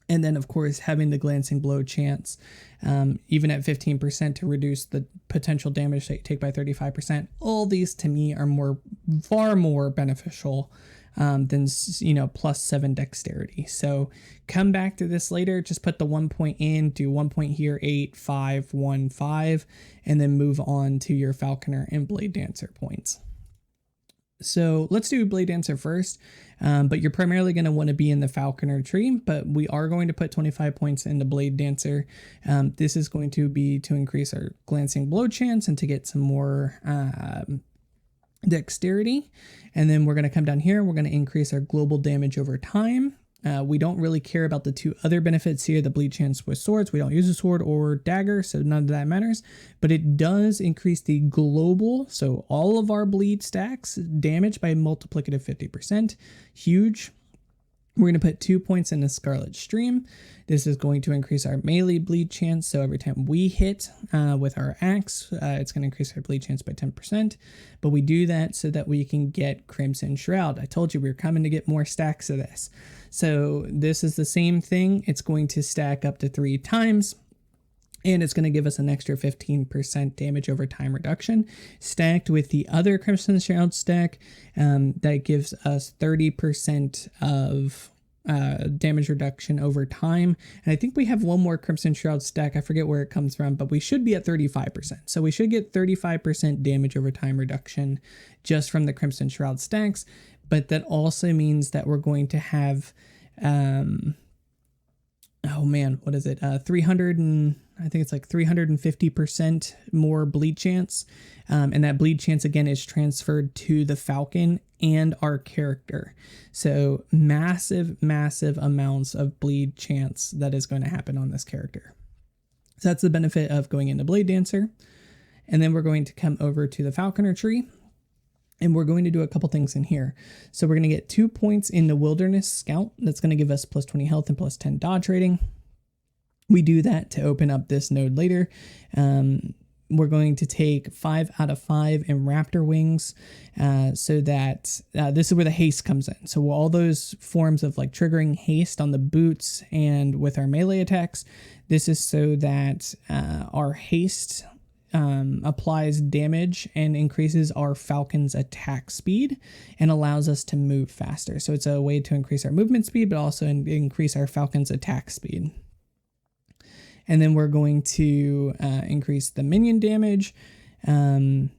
And then, of course, having the glancing blow chance, even at 15%, to reduce the potential damage that you take by 35%. All these, to me, are far more beneficial than, +7 dexterity. So come back to this later. Just put the 1 point in, do 1 point here, 8, 5, 1, 5, and then move on to your Falconer and Blade Dancer points. So let's do Blade Dancer first, but you're primarily going to want to be in the Falconer tree, but we are going to put 25 points into Blade Dancer. This is going to be to increase our glancing blow chance and to get some more dexterity. And then we're going to come down here. We're going to increase our global damage over time. We don't really care about the 2 other benefits here, the bleed chance with swords. We don't use a sword or dagger, so none of that matters. But it does increase the global, so all of our bleed stacks, damage by multiplicative 50%. Huge. We're going to put 2 points in the Scarlet Stream. This is going to increase our melee bleed chance. So every time we hit with our axe, it's going to increase our bleed chance by 10%. But we do that so that we can get Crimson Shroud. I told you we were coming to get more stacks of this. So this is the same thing. It's going to stack up to 3 times. And it's going to give us an extra 15% damage over time reduction, stacked with the other Crimson Shroud stack that gives us 30% of damage reduction over time. And I think we have one more Crimson Shroud stack. I forget where it comes from, but we should be at 35%. So we should get 35% damage over time reduction just from the Crimson Shroud stacks. But that also means that we're going to have, 350% more bleed chance. And that bleed chance, again, is transferred to the Falcon and our character. So massive amounts of bleed chance that is going to happen on this character. So that's the benefit of going into Blade Dancer. And then we're going to come over to the Falconer tree. And we're going to do a couple things in here. So we're going to get 2 points in the Wilderness Scout. That's going to give us +20 health and +10 dodge rating. We do that to open up this node later. we're going to take 5 out of 5 in Raptor Wings, so that this is where the haste comes in. So all those forms of like triggering haste on the boots and with our melee attacks, this is so that our haste applies damage and increases our Falcon's attack speed and allows us to move faster. So it's a way to increase our movement speed, but also increase our Falcon's attack speed. And then we're going to increase the minion damage so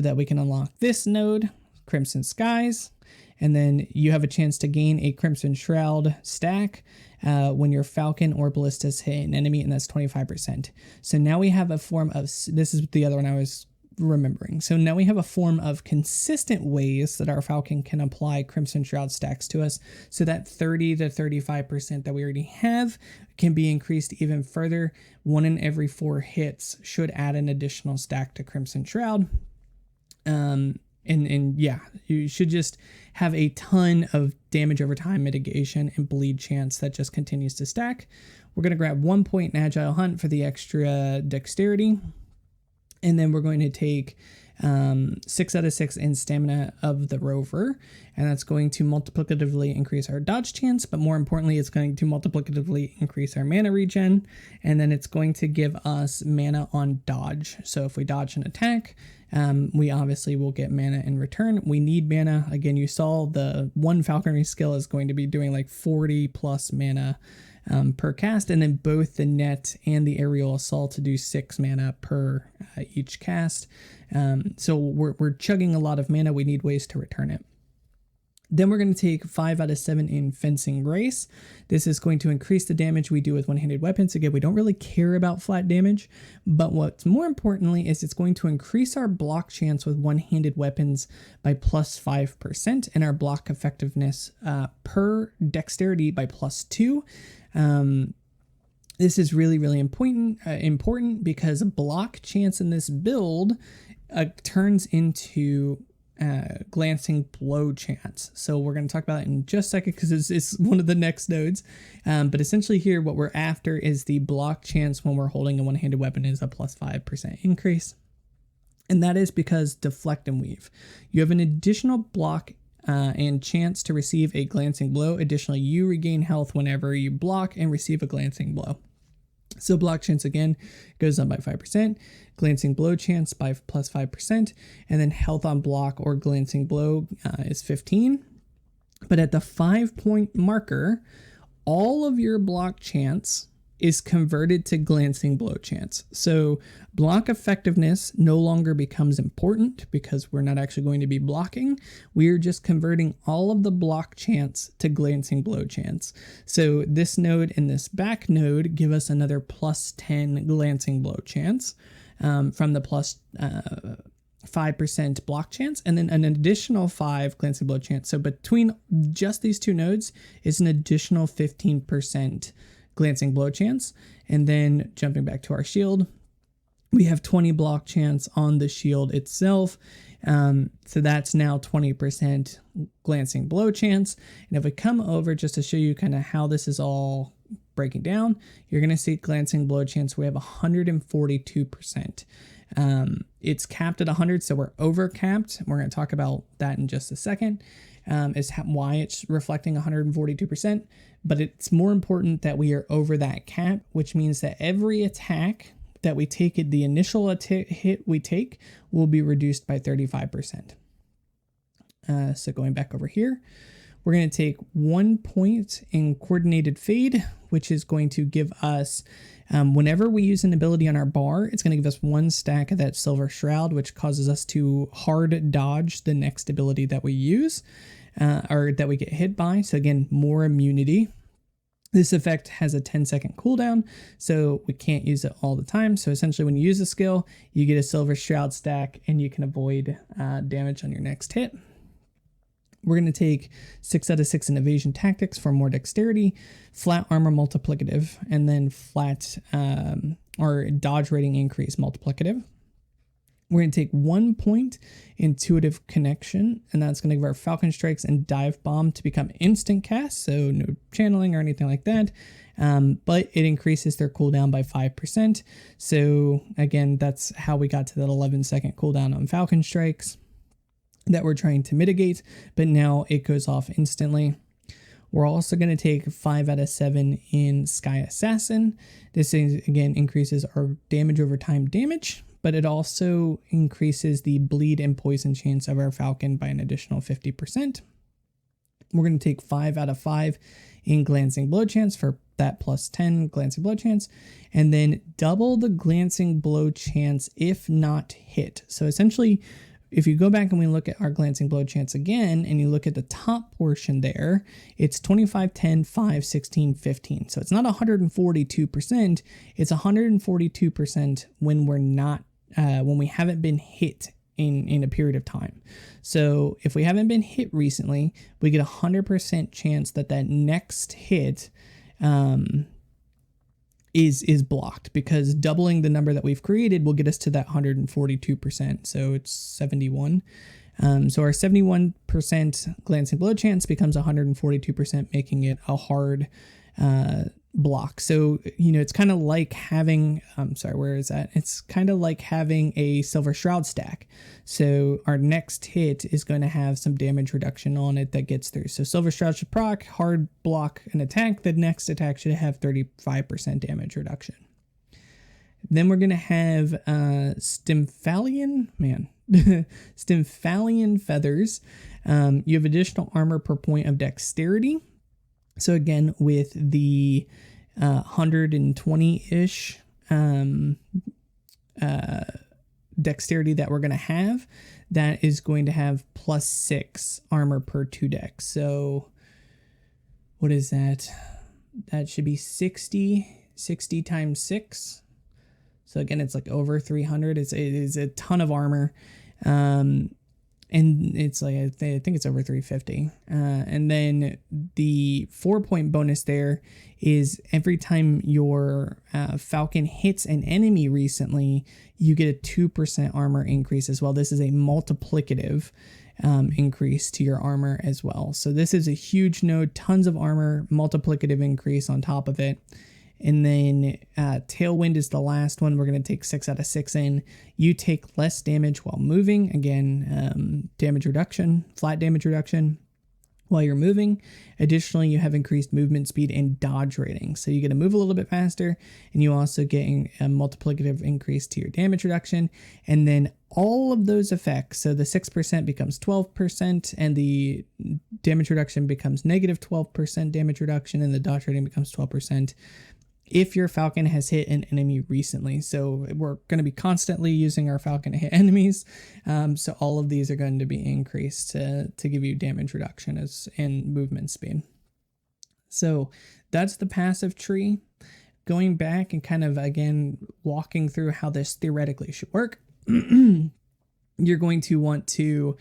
that we can unlock this node, Crimson Skies. And then you have a chance to gain a Crimson Shroud stack when your Falcon or Ballistas hit an enemy, and that's 25%. So now we have a form of, this is the other one I was remembering. So now we have a form of consistent ways that our Falcon can apply Crimson Shroud stacks to us. So that 30 to 35% that we already have can be increased even further. 1 in every 4 hits should add an additional stack to Crimson Shroud. And yeah, you should just have a ton of damage over time mitigation and bleed chance that just continues to stack. We're going to grab 1 point in Agile Hunt for the extra dexterity. And then we're going to take 6 out of 6 in Stamina of the Rover. And that's going to multiplicatively increase our dodge chance. But more importantly, it's going to multiplicatively increase our mana regen. And then it's going to give us mana on dodge. So if we dodge an attack, we obviously will get mana in return. We need mana. Again, you saw the one Falconry skill is going to be doing like 40 plus mana per cast, and then both the net and the aerial assault to do 6 mana per each cast. So we're chugging a lot of mana. We need ways to return it. Then we're going to take 5 out of 7 in Fencing Grace. This is going to increase the damage we do with one-handed weapons. Again, we don't really care about flat damage, but what's more importantly is it's going to increase our block chance with one-handed weapons by plus 5% and our block effectiveness per dexterity by plus 2. This is really, really important because block chance in this build turns into glancing blow chance. So we're going to talk about it in just a second because it's one of the next nodes. But essentially here, what we're after is the block chance when we're holding a one-handed weapon is a plus 5% increase. And that is because deflect and weave. You have an additional block and chance to receive a glancing blow. Additionally, you regain health whenever you block and receive a glancing blow. So block chance again goes up by 5%, glancing blow chance by plus 5%, and then health on block or glancing blow is 15. But at the 5-point marker, all of your block chance is converted to glancing blow chance. So block effectiveness no longer becomes important because we're not actually going to be blocking. We are just converting all of the block chance to glancing blow chance. So this node and this back node give us another plus 10 glancing blow chance from the plus 5% block chance, and then an additional 5 glancing blow chance. So between just these two nodes is an additional 15% glancing blow chance. And then jumping back to our shield, we have 20 block chance on the shield itself. So that's now 20% glancing blow chance. And if we come over just to show you kind of how this is all breaking down, you're going to see glancing blow chance. We have 142%. It's capped at 100, so we're over capped. We're going to talk about that in just a second. Is why it's reflecting 142%, but it's more important that we are over that cap, which means that every attack that we take, the initial hit we take will be reduced by 35%. So going back over here, we're going to take 1 point in Coordinated Fade, which is going to give us, whenever we use an ability on our bar, it's going to give us 1 stack of that Silver Shroud, which causes us to hard dodge the next ability that we use, or that we get hit by. So again, more immunity. This effect has a 10-second cooldown, so we can't use it all the time. So essentially when you use a skill, you get a Silver Shroud stack and you can avoid damage on your next hit. We're going to take 6 out of 6 in Evasion Tactics for more dexterity, flat armor multiplicative, and then flat or dodge rating increase multiplicative. We're going to take 1 point intuitive connection, and that's going to give our Falcon Strikes and Dive Bomb to become instant cast, so no channeling or anything like that. But it increases their cooldown by 5%. So again, that's how we got to that 11-second cooldown on Falcon Strikes that we're trying to mitigate, but now it goes off instantly. We're also going to take 5 out of 7 in Sky Assassin. This is, again, increases our damage over time damage, but it also increases the bleed and poison chance of our Falcon by an additional 50%. We're going to take 5 out of 5 in Glancing Blow chance for that plus 10 Glancing Blow chance, and then double the Glancing Blow chance if not hit. So essentially, if you go back and we look at our Glancing Blow chance again, and you look at the top portion there, it's 25, 10, 5, 16, 15. So it's not 142%, it's 142% when we're not, when we haven't been hit in a period of time. So if we haven't been hit recently, we get 100% chance that that next hit is blocked, because doubling the number that we've created will get us to that 142%. So it's 71. So our 71% Glancing Blow chance becomes 142%, making it a hard block. So, you know, it's kind of like having, where is that? It's kind of like having a Silver Shroud stack. So our next hit is going to have some damage reduction on it that gets through. So Silver Shroud should proc, hard block an attack. The next attack should have 35% damage reduction. Then we're going to have Stymphalian Feathers. You have additional armor per point of dexterity. So again, with the 120-ish dexterity that we're going to have, that is going to have plus 6 armor per 2 dex. So what is that? That should be 60 times 6. So again, it's like over 300. It is a ton of armor. And it's like, I think it's over 350. And then the 4-point bonus there is every time your Falcon hits an enemy recently, you get a 2% armor increase as well. This is a multiplicative increase to your armor as well. So this is a huge node, tons of armor, multiplicative increase on top of it. And then Tailwind is the last one. We're going to take 6 out of 6 in. You take less damage while moving. Again, damage reduction, flat damage reduction while you're moving. Additionally, you have increased movement speed and dodge rating. So you get to move a little bit faster, and you also get a multiplicative increase to your damage reduction. And then all of those effects, so the 6% becomes 12%, and the damage reduction becomes negative 12% damage reduction, and the dodge rating becomes 12%. If your Falcon has hit an enemy recently. So we're going to be constantly using our Falcon to hit enemies. So all of these are going to be increased to give you damage reduction and movement speed. So that's the passive tree. Going back and kind of, again, walking through how this theoretically should work. You're going to want to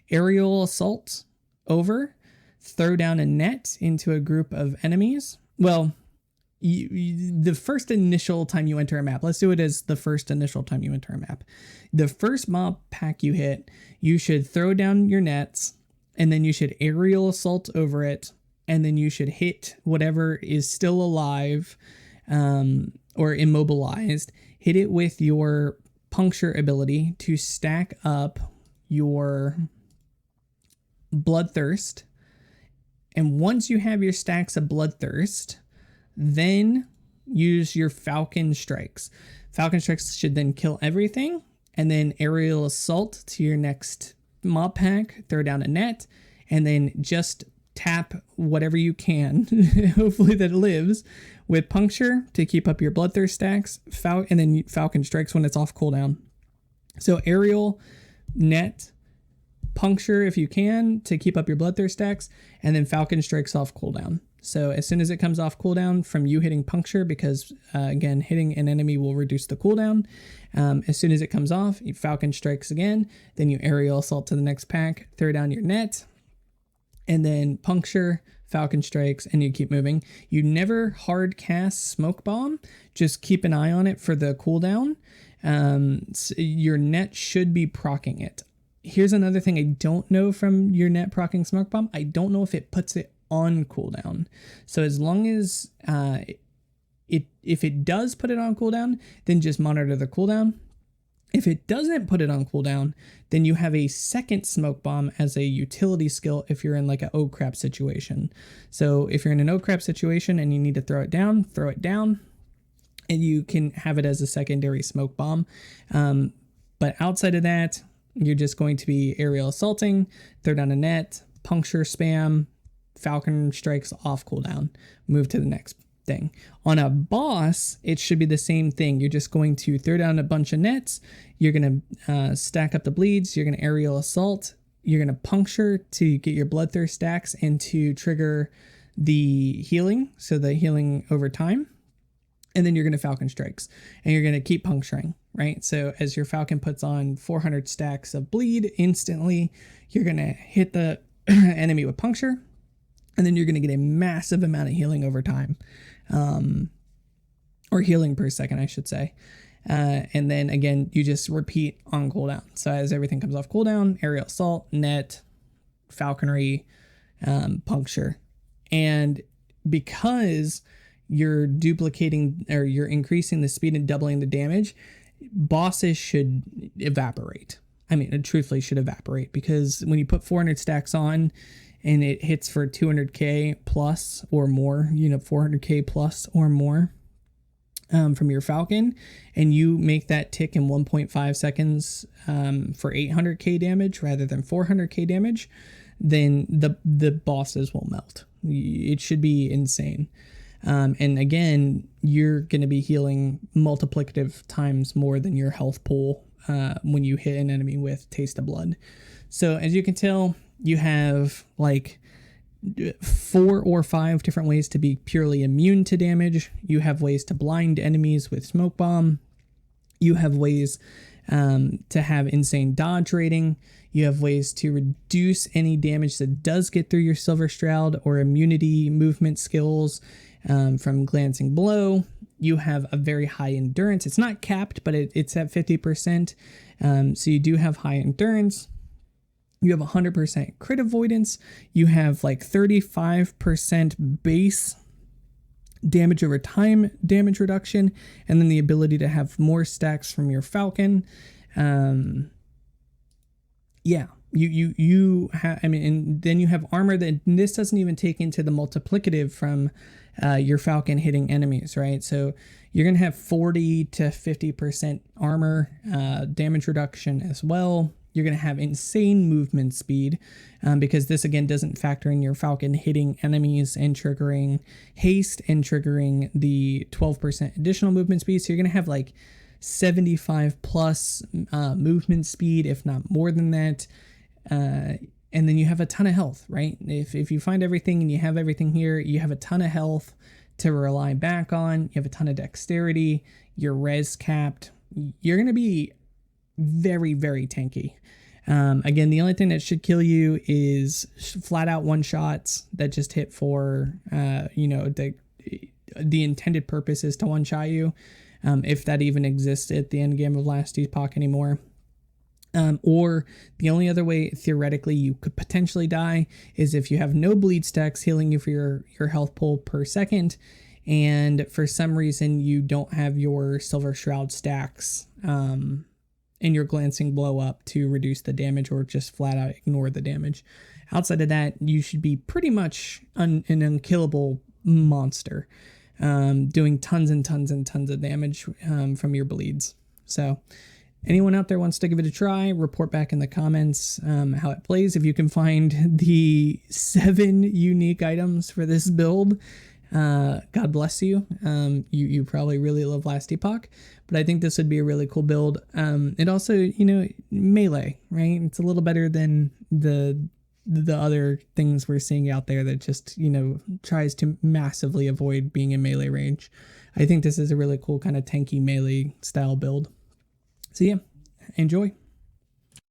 aerial assault over, throw down a net into a group of enemies. Well, the first initial time you enter a map, let's do it as the first initial time you enter a map. The first mob pack you hit, you should throw down your nets, and then you should aerial assault over it, and then you should hit whatever is still alive or immobilized. Hit it with your puncture ability to stack up your bloodthirst. And once you have your stacks of bloodthirst, then use your Falcon Strikes. Falcon Strikes should then kill everything, and then aerial assault to your next mob pack, throw down a net, and then just tap whatever you can, hopefully that it lives, with puncture to keep up your bloodthirst stacks, and then Falcon Strikes when it's off cooldown. So aerial, net, puncture if you can to keep up your bloodthirst stacks, and then Falcon Strikes off cooldown. So as soon as it comes off cooldown from you hitting puncture, because again, hitting an enemy will reduce the cooldown. As soon as it comes off, you Falcon Strikes again, then you aerial assault to the next pack, throw down your net, and then puncture, Falcon Strikes, and you keep moving. You never hard cast Smoke Bomb, just keep an eye on it for the cooldown. So your net should be proccing it. Here's another thing I don't know from your net proccing smoke bomb. I don't know if it puts it on cooldown. So as long as if it does put it on cooldown, then just monitor the cooldown. If it doesn't put it on cooldown, then you have a second smoke bomb as a utility skill if you're in like an oh crap situation. So if you're in an oh crap situation and you need to throw it down, and you can have it as a secondary smoke bomb. But outside of that, you're just going to be aerial assaulting, throw down a net, puncture spam, Falcon strikes off cooldown, move to the next thing. On a boss, it should be the same thing. You're just going to throw down a bunch of nets, you're going to stack up the bleeds, you're going to aerial assault, you're going to puncture to get your bloodthirst stacks and to trigger the healing, so the healing over time. And then you're going to Falcon strikes and you're going to keep puncturing, right? So as your Falcon puts on 400 stacks of bleed instantly, you're going to hit the enemy with puncture, and then you're going to get a massive amount of healing over time, or healing per second, I should say. And then again, you just repeat on cooldown. So as everything comes off cooldown, aerial assault, net, falconry, puncture. And because you're duplicating or you're increasing the speed and doubling the damage, bosses should evaporate. I mean, it truthfully should evaporate, because when you put 400 stacks on and it hits for 200k plus or more, 400k plus or more from your Falcon, and you make that tick in 1.5 seconds for 800k damage rather than 400k damage, then the bosses will melt. It should be insane. And again, you're going to be healing multiplicative times more than your health pool when you hit an enemy with Taste of Blood. So as you can tell, you have like 4 or 5 different ways to be purely immune to damage. You have ways to blind enemies with Smoke Bomb. You have ways to have insane dodge rating. You have ways to reduce any damage that does get through your Silver Shroud or immunity movement skills from Glancing Blow. You have a very high endurance. It's not capped, but it's at 50%. So you do have high endurance. You have 100% crit avoidance. You have like 35% base damage over time damage reduction, and then the ability to have more stacks from your Falcon. Yeah, you have, I mean, and then you have armor that this doesn't even take into the multiplicative from your Falcon hitting enemies, right? So you're going to have 40 to 50% armor damage reduction as well. You're going to have insane movement speed because this, again, doesn't factor in your Falcon hitting enemies and triggering haste and triggering the 12% additional movement speed. So you're going to have like 75 plus movement speed, if not more than that. And then you have a ton of health, right? If you find everything and you have everything here, you have a ton of health to rely back on. You have a ton of dexterity. You're res capped. You're going to be very, very tanky. Again, the only thing that should kill you is flat out one shots that just hit for, the intended purpose is to one shot you. If that even exists at the end game of last Epoch anymore. Or the only other way theoretically you could potentially die is if you have no bleed stacks healing you for your health pool per second, and for some reason you don't have your Silver Shroud stacks and your Glancing Blow up to reduce the damage, or just flat out ignore the damage. Outside of that, you should be pretty much an unkillable monster, doing tons and tons and tons of damage from your bleeds. So anyone out there wants to give it a try, report back in the comments how it plays. If you can find the 7 unique items for this build, God bless you. You probably really love last Epoch, but I think this would be a really cool build. It also, melee, right? It's a little better than the other things we're seeing out there that just, tries to massively avoid being in melee range. I think this is a really cool kind of tanky melee style build. So yeah, enjoy.